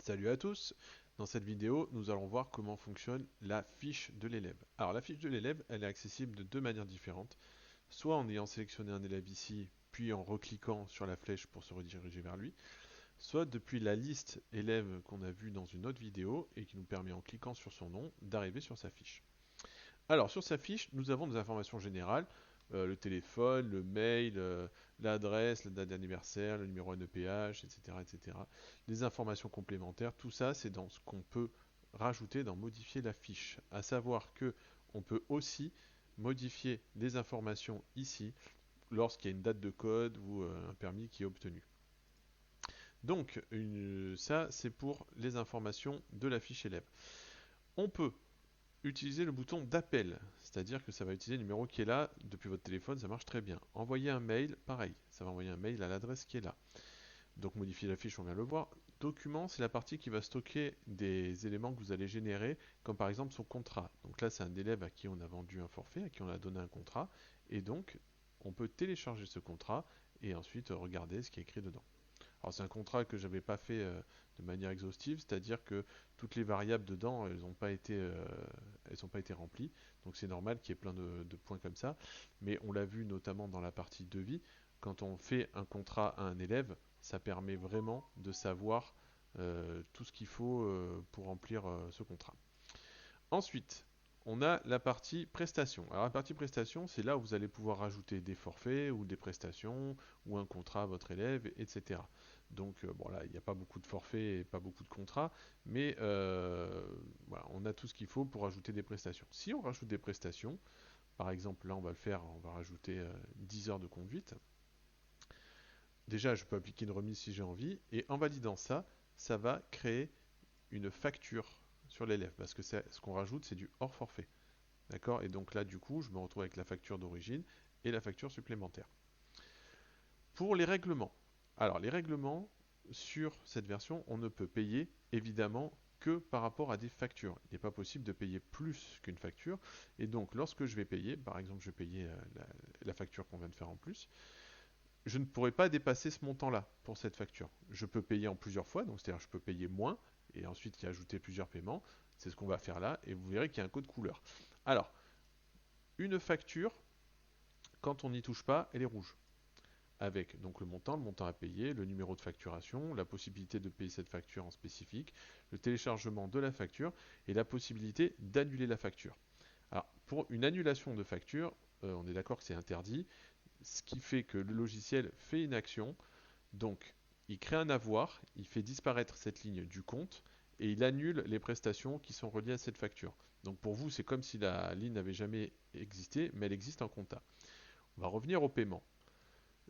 Salut à tous. Dans cette vidéo, nous allons voir comment fonctionne la fiche de l'élève. Alors la fiche de l'élève, elle est accessible de deux manières différentes. Soit en ayant sélectionné un élève ici, puis en recliquant sur la flèche pour se rediriger vers lui, soit depuis la liste élève qu'on a vue dans une autre vidéo et qui nous permet en cliquant sur son nom d'arriver sur sa fiche. Alors sur sa fiche, nous avons des informations générales, le téléphone, le mail, l'adresse, la date d'anniversaire, le numéro NEPH, etc., etc. Les informations complémentaires, tout ça c'est dans ce qu'on peut rajouter dans modifier la fiche. À savoir que on peut aussi modifier les informations ici lorsqu'il y a une date de code ou un permis qui est obtenu. Donc ça c'est pour les informations de la fiche élève. On peut utiliser le bouton d'appel, c'est-à-dire que ça va utiliser le numéro qui est là depuis votre téléphone, ça marche très bien. Envoyer un mail, pareil, ça va envoyer un mail à l'adresse qui est là. Donc modifier la fiche, on vient de le voir. Document, c'est la partie qui va stocker des éléments que vous allez générer, comme par exemple son contrat. Donc là, c'est un élève à qui on a vendu un forfait, à qui on a donné un contrat, et donc on peut télécharger ce contrat et ensuite regarder ce qui est écrit dedans. Alors c'est un contrat que j'avais pas fait de manière exhaustive, c'est-à-dire que toutes les variables dedans, elles ont pas été remplies. Donc c'est normal qu'il y ait plein de points comme ça. Mais on l'a vu notamment dans la partie devis, quand on fait un contrat à un élève, ça permet vraiment de savoir tout ce qu'il faut pour remplir ce contrat. Ensuite, on a la partie prestations. Alors la partie prestations, c'est là où vous allez pouvoir rajouter des forfaits ou des prestations ou un contrat à votre élève, etc. Donc bon là, il n'y a pas beaucoup de forfaits et pas beaucoup de contrats, mais voilà, on a tout ce qu'il faut pour rajouter des prestations. Si on rajoute des prestations, par exemple là on va le faire, on va rajouter 10 heures de conduite. Déjà, je peux appliquer une remise si j'ai envie, et en validant ça, ça va créer une facture sur l'élève, parce que ce qu'on rajoute, c'est du hors forfait. D'accord. Et donc là, du coup, je me retrouve avec la facture d'origine et la facture supplémentaire. Pour les règlements. Alors, les règlements, sur cette version, on ne peut payer, évidemment, que par rapport à des factures. Il n'est pas possible de payer plus qu'une facture. Et donc, lorsque je vais payer, par exemple, je vais payer la facture qu'on vient de faire en plus, je ne pourrai pas dépasser ce montant-là pour cette facture. Je peux payer en plusieurs fois, donc c'est-à-dire je peux payer moins et ensuite y ajouter plusieurs paiements. C'est ce qu'on va faire là et vous verrez qu'il y a un code couleur. Alors, une facture, quand on n'y touche pas, elle est rouge. Avec donc le montant à payer, le numéro de facturation, la possibilité de payer cette facture en spécifique, le téléchargement de la facture et la possibilité d'annuler la facture. Alors, pour une annulation de facture, on est d'accord que c'est interdit, ce qui fait que le logiciel fait une action, donc il crée un avoir, il fait disparaître cette ligne du compte et il annule les prestations qui sont reliées à cette facture. Donc pour vous, c'est comme si la ligne n'avait jamais existé, mais elle existe en compta. On va revenir au paiement.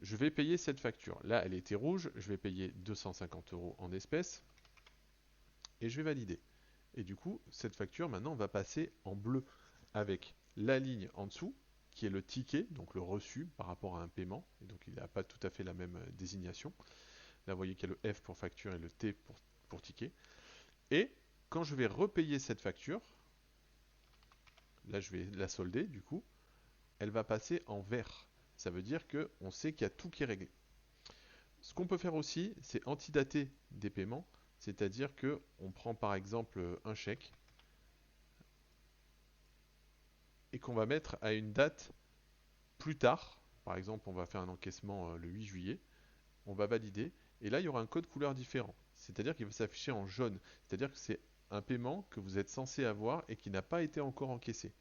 Je vais payer cette facture. Là, elle était rouge, je vais payer 250 € en espèces et je vais valider. Et du coup, cette facture maintenant va passer en bleu avec la ligne en dessous qui est le ticket, donc le reçu par rapport à un paiement, et donc il n'a pas tout à fait la même désignation. Là, vous voyez qu'il y a le F pour facture et le T pour ticket. Et quand je vais repayer cette facture, là je vais la solder du coup, elle va passer en vert. Ça veut dire qu'on sait qu'il y a tout qui est réglé. Ce qu'on peut faire aussi, c'est antidater des paiements, c'est-à-dire qu'on prend par exemple un chèque et qu'on va mettre à une date plus tard. Par exemple, on va faire un encaissement le 8 juillet, on va valider, et là il y aura un code couleur différent. C'est-à-dire qu'il va s'afficher en jaune. C'est-à-dire que c'est un paiement que vous êtes censé avoir et qui n'a pas été encore encaissé.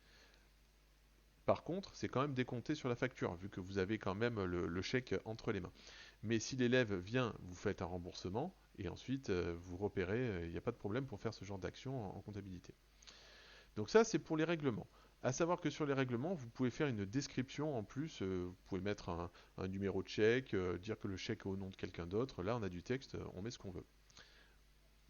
Par contre, c'est quand même décompté sur la facture, vu que vous avez quand même le chèque entre les mains. Mais si l'élève vient, vous faites un remboursement, et ensuite vous repérez, il n'y a pas de problème pour faire ce genre d'action en comptabilité. Donc ça, c'est pour les règlements. À savoir que sur les règlements, vous pouvez faire une description en plus, vous pouvez mettre un numéro de chèque, dire que le chèque est au nom de quelqu'un d'autre. Là, on a du texte, on met ce qu'on veut.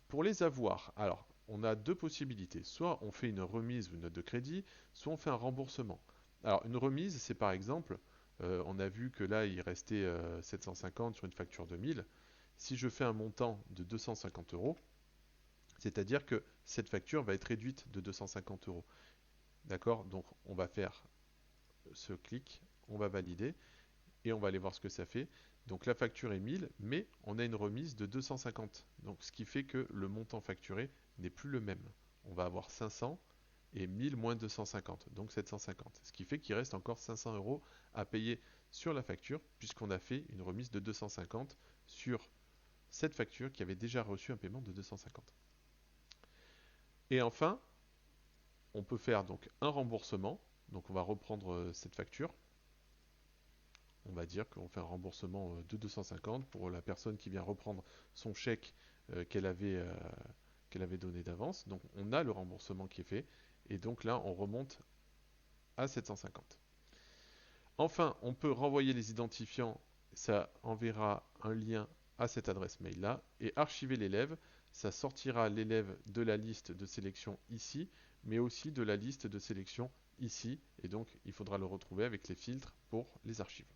Pour les avoirs, alors, on a deux possibilités. Soit on fait une remise ou une note de crédit, soit on fait un remboursement. Alors, une remise, c'est par exemple, on a vu que là, il restait 750 sur une facture de 1000. Si je fais un montant de 250 €, c'est-à-dire que cette facture va être réduite de 250 €. D'accord. Donc, on va faire ce clic, on va valider, et on va aller voir ce que ça fait. Donc la facture est 1000, mais on a une remise de 250. Donc ce qui fait que le montant facturé n'est plus le même. On va avoir 500 et 1000 moins 250, donc 750. Ce qui fait qu'il reste encore 500 € à payer sur la facture, puisqu'on a fait une remise de 250 sur cette facture qui avait déjà reçu un paiement de 250. Et enfin, on peut faire donc un remboursement. Donc on va reprendre cette facture. On va dire qu'on fait un remboursement de 250 pour la personne qui vient reprendre son chèque qu'elle avait donné d'avance. Donc on a le remboursement qui est fait. Et donc là, on remonte à 750. Enfin, on peut renvoyer les identifiants. Ça enverra un lien à cette adresse mail-là. Et archiver l'élève, ça sortira l'élève de la liste de sélection ici, mais aussi de la liste de sélection ici. Et donc, il faudra le retrouver avec les filtres pour les archives.